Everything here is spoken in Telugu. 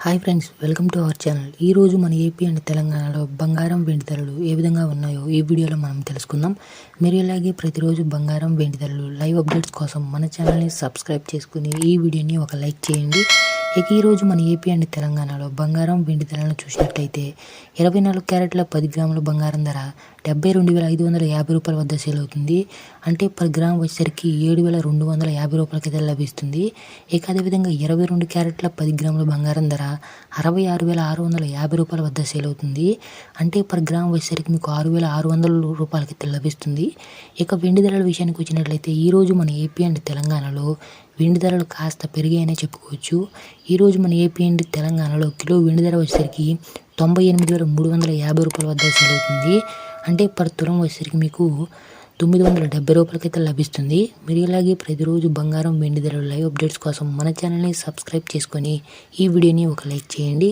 Hi friends, welcome to our channel. ఈరోజు మన ఏపీ అండ్ తెలంగాణలో బంగారం వెండి ధరలు ఏ విధంగా ఉన్నాయో ఈ వీడియోలో మనం తెలుసుకుందాం. మీరు ఇలాగే ప్రతిరోజు బంగారం వెండి ధరలు లైవ్ అప్డేట్స్ కోసం మన ఛానల్ని సబ్స్క్రైబ్ చేసుకుని ఈ వీడియోని ఒక లైక్ చేయండి. ఇక ఈరోజు మన ఏపీ అండ్ తెలంగాణలో బంగారం వెండి ధరలను చూసినట్లయితే 24 క్యారెట్ల 10 గ్రాముల బంగారం ధర 72,550 రూపాయల వద్ద సేల్ అవుతుంది. అంటే పర్ గ్రామ్ వచ్చేసరికి 7,250 రూపాయలకైతే లభిస్తుంది. ఇక అదేవిధంగా 22 క్యారెట్ల 10 గ్రాముల బంగారం ధర 66,650 రూపాయల వద్ద సేల్ అవుతుంది. అంటే పర్ గ్రామ్ వచ్చేసరికి మీకు 6,600 రూపాయలకైతే లభిస్తుంది. ఇక వెండి ధరల విషయానికి వచ్చినట్లయితే ఈరోజు మన ఏపీ అండ్ తెలంగాణలో వెండి ధరలు కాస్త పెరిగాయనే చెప్పుకోవచ్చు. ఈరోజు మన ఏపీ అండ్ తెలంగాణలో కిలో వెండి ధర వచ్చేసరికి 98,350 రూపాయల వద్ద సేల్ అవుతుంది. అంటే పర్ తులం వచ్చేసరికి మీకు 970 రూపాయలకైతే లభిస్తుంది. మీరు ఇలాగే ప్రతిరోజు బంగారం వెండి ధరలు లైవ్ అప్డేట్స్ కోసం మన ఛానల్ని సబ్స్క్రైబ్ చేసుకొని ఈ వీడియోని ఒక లైక్ చేయండి.